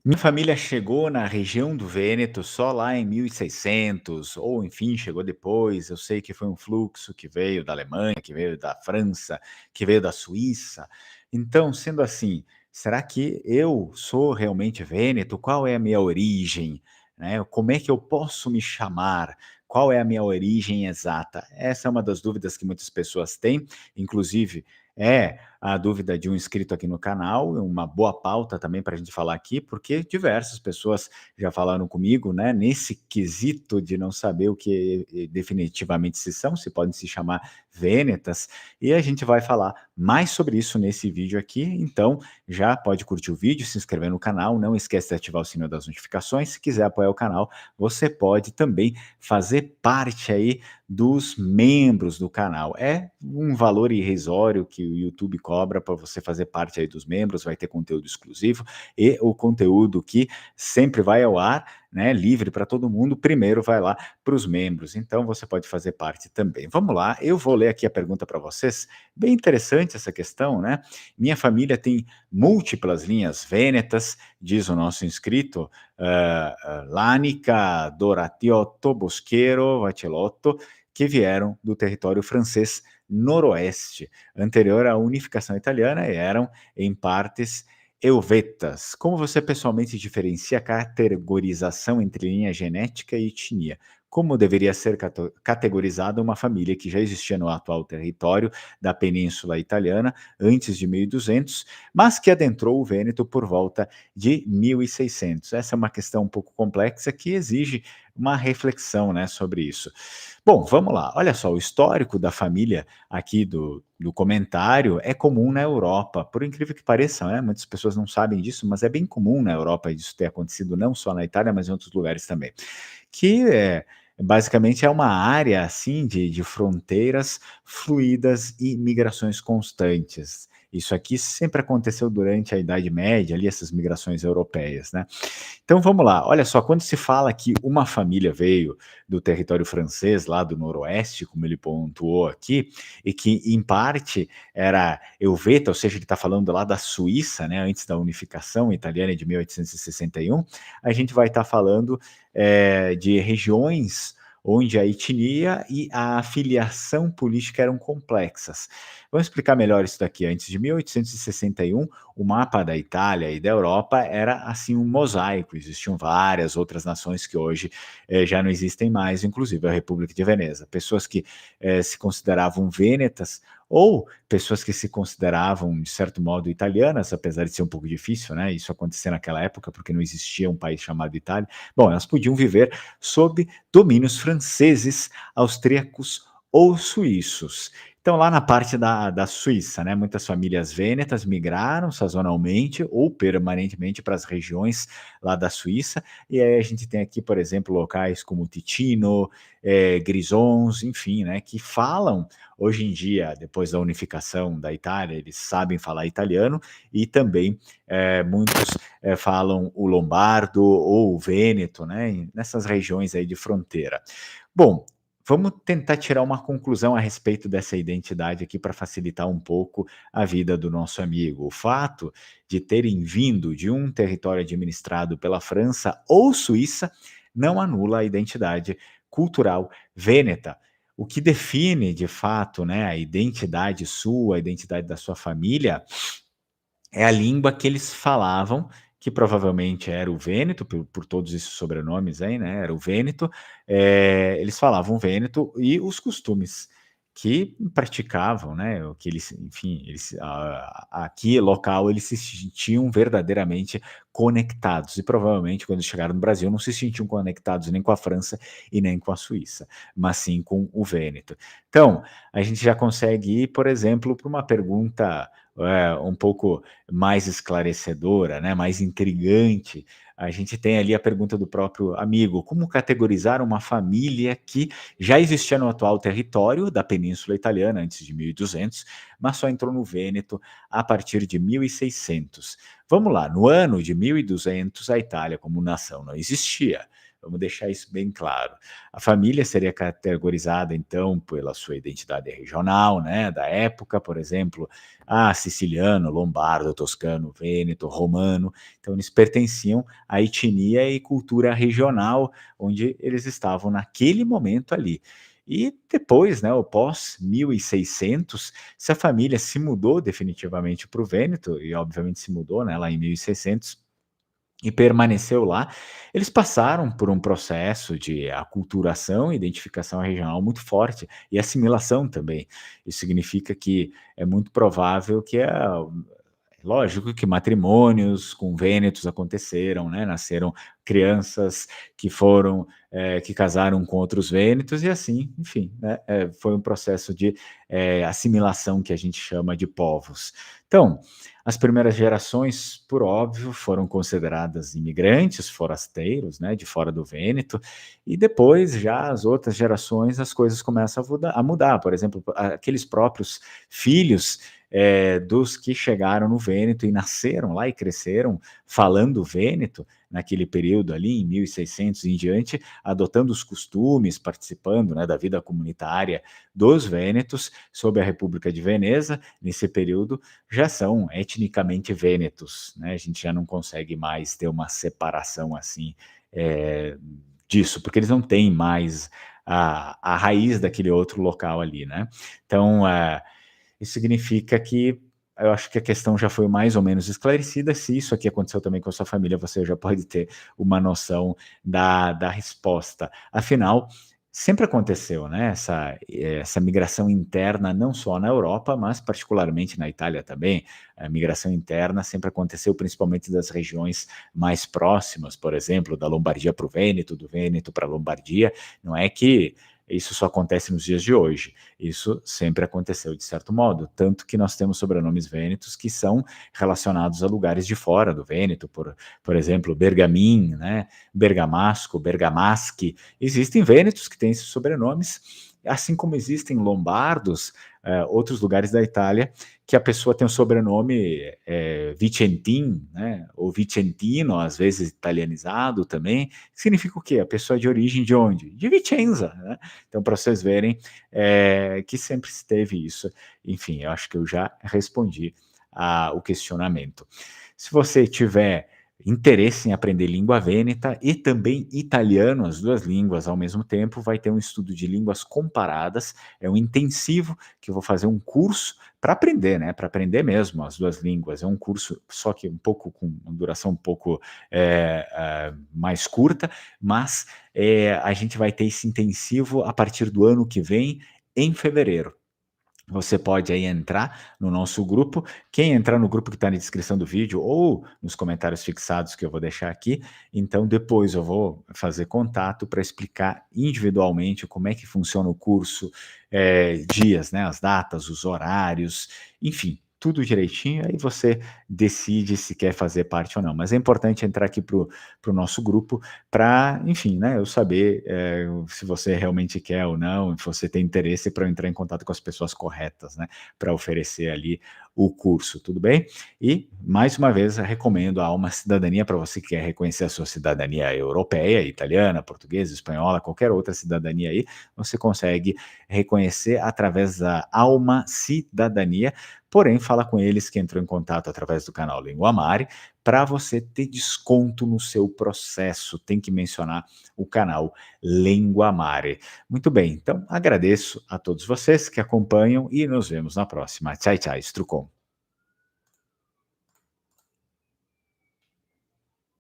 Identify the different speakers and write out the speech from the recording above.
Speaker 1: Minha família chegou na região do Vêneto só lá em 1600, ou enfim, chegou depois. Eu sei que foi um fluxo que veio da Alemanha, que veio da França, que veio da Suíça. Então, sendo assim, será que eu sou realmente vêneto? Qual é a minha origem? Né? Como é que eu posso me chamar? Qual é a minha origem exata? Essa é uma das dúvidas que muitas pessoas têm, inclusive é a dúvida de um inscrito aqui no canal, uma boa pauta também para a gente falar aqui, porque diversas pessoas já falaram comigo, né, nesse quesito de não saber o que definitivamente se são, se podem se chamar vênetas, e a gente vai falar mais sobre isso nesse vídeo aqui. Então já pode curtir o vídeo, se inscrever no canal, não esquece de ativar o sininho das notificações. Se quiser apoiar o canal, você pode também fazer parte aí dos membros do canal. É um valor irrisório que o YouTube cobra para você fazer parte aí dos membros, vai ter conteúdo exclusivo e o conteúdo que sempre vai ao ar, né, livre para todo mundo, primeiro vai lá para os membros. Então você pode fazer parte também. Vamos lá, eu vou ler aqui a pergunta para vocês. Bem interessante essa questão, né? Minha família tem múltiplas linhas vênetas, diz o nosso inscrito, Lânica, Doratiotto, Bosqueiro, Vacellotto, que vieram do território francês noroeste, anterior à unificação italiana, e eram, em partes, euvetas. Como você pessoalmente diferencia a categorização entre linha genética e etnia? Como deveria ser categorizada uma família que já existia no atual território da Península Italiana antes de 1200, mas que adentrou o Vêneto por volta de 1600? Essa é uma questão um pouco complexa que exige uma reflexão, né, sobre isso. Bom, vamos lá. Olha só, o histórico da família aqui do comentário é comum na Europa, por incrível que pareça, né? Muitas pessoas não sabem disso, mas é bem comum na Europa isso ter acontecido não só na Itália, mas em outros lugares também. Que basicamente é uma área assim de fronteiras fluídas e migrações constantes. Isso aqui sempre aconteceu durante a Idade Média, ali, essas migrações europeias, né? Então vamos lá, olha só, quando se fala que uma família veio do território francês, lá do noroeste, como ele pontuou aqui, e que em parte era Helveta, ou seja, ele está falando lá da Suíça, né, antes da unificação italiana de 1861, a gente vai estar falando de regiões onde a etnia e a afiliação política eram complexas. Vamos explicar melhor isso daqui. Antes de 1861, o mapa da Itália e da Europa era assim um mosaico, existiam várias outras nações que hoje já não existem mais, inclusive a República de Veneza. Pessoas que se consideravam vênetas ou pessoas que se consideravam, de certo modo, italianas, apesar de ser um pouco difícil, né, isso acontecer naquela época, porque não existia um país chamado Itália. Bom, elas podiam viver sob domínios franceses, austríacos ou suíços. Então, lá na parte da Suíça, né, muitas famílias vênetas migraram sazonalmente ou permanentemente para as regiões lá da Suíça, e aí a gente tem aqui, por exemplo, locais como Ticino, Grisons, enfim, né, que falam, hoje em dia, depois da unificação da Itália, eles sabem falar italiano, e também muitos falam o lombardo ou o vêneto, né, nessas regiões aí de fronteira. Bom, vamos tentar tirar uma conclusão a respeito dessa identidade aqui para facilitar um pouco a vida do nosso amigo. O fato de terem vindo de um território administrado pela França ou Suíça não anula a identidade cultural vêneta. O que define, de fato, né, a identidade sua, a identidade da sua família, é a língua que eles falavam, que provavelmente era o vêneto, por todos esses sobrenomes aí, né, era o vêneto, eles falavam vêneto, e os costumes que praticavam, né, o que eles, enfim, eles, aqui local, eles se sentiam verdadeiramente conectados, e provavelmente quando chegaram no Brasil não se sentiam conectados nem com a França e nem com a Suíça, mas sim com o vêneto. Então, a gente já consegue ir, por exemplo, para uma pergunta um pouco mais esclarecedora, né, mais intrigante. A gente tem ali a pergunta do próprio amigo: como categorizar uma família que já existia no atual território da Península Italiana antes de 1200, mas só entrou no Vêneto a partir de 1600? Vamos lá, no ano de 1200 a Itália como nação não existia. Vamos deixar isso bem claro. A família seria categorizada, então, pela sua identidade regional, né, da época, por exemplo, siciliano, lombardo, toscano, vêneto, romano. Então, eles pertenciam à etnia e cultura regional onde eles estavam naquele momento ali. E depois, né, o pós 1600, se a família se mudou definitivamente para o Vêneto, e obviamente se mudou, né, lá em 1600, e permaneceu lá, eles passaram por um processo de aculturação e identificação regional muito forte, e assimilação também. Isso significa que é muito provável que lógico que matrimônios com vênetos aconteceram, né, nasceram crianças que foram, que casaram com outros vênetos e assim, enfim, né, foi um processo de, assimilação que a gente chama de povos. Então, as primeiras gerações, por óbvio, foram consideradas imigrantes, forasteiros, né, de fora do Vêneto, e depois já as outras gerações, as coisas começam a mudar, por exemplo, aqueles próprios filhos dos que chegaram no Vêneto e nasceram lá e cresceram falando vêneto, naquele período ali, em 1600 em diante, adotando os costumes, participando, né, da vida comunitária dos vênetos, sob a República de Veneza, nesse período, já são etnicamente vênetos, né? A gente já não consegue mais ter uma separação assim, disso, porque eles não têm mais a raiz daquele outro local ali, né? Então, isso significa que eu acho que a questão já foi mais ou menos esclarecida. Se isso aqui aconteceu também com a sua família, você já pode ter uma noção da resposta. Afinal, sempre aconteceu, né, essa migração interna, não só na Europa, mas particularmente na Itália também. A migração interna sempre aconteceu, principalmente das regiões mais próximas, por exemplo, da Lombardia para o Vêneto, do Vêneto para a Lombardia. Não é que isso só acontece nos dias de hoje. Isso sempre aconteceu de certo modo, tanto que nós temos sobrenomes vênetos que são relacionados a lugares de fora do Vêneto, por exemplo, Bergamin, né, Bergamasco, Bergamaschi. Existem vênetos que têm esses sobrenomes, assim como existem lombardos, outros lugares da Itália, que a pessoa tem o sobrenome Vicentin, né, ou Vicentino, às vezes italianizado também, significa o quê? A pessoa é de origem de onde? De Vicenza, né? Então, para vocês verem que sempre teve isso. Enfim, eu acho que eu já respondi o questionamento. Se você tiver interesse em aprender língua vêneta e também italiano, as duas línguas ao mesmo tempo, vai ter um estudo de línguas comparadas, é um intensivo que eu vou fazer um curso para aprender, né? Para aprender mesmo as duas línguas. É um curso só que um pouco com uma duração um pouco mais curta, mas a gente vai ter esse intensivo a partir do ano que vem, em fevereiro. Você pode aí entrar no nosso grupo. Quem entrar no grupo que está na descrição do vídeo ou nos comentários fixados que eu vou deixar aqui, então depois eu vou fazer contato para explicar individualmente como é que funciona o curso, dias, né, as datas, os horários, enfim, tudo direitinho, aí você decide se quer fazer parte ou não. Mas é importante entrar aqui para o nosso grupo para, enfim, né, eu saber se você realmente quer ou não, se você tem interesse para eu entrar em contato com as pessoas corretas, né, para oferecer ali o curso, tudo bem? E, mais uma vez, eu recomendo a Alma Cidadania para você que quer reconhecer a sua cidadania europeia, italiana, portuguesa, espanhola, qualquer outra cidadania aí, você consegue reconhecer através da Alma Cidadania, porém, fala com eles que entrou em contato através do canal Língua Mare, para você ter desconto no seu processo, tem que mencionar o canal Língua Mare. Muito bem, então agradeço a todos vocês que acompanham e nos vemos na próxima. Tchau, tchau, Strucon.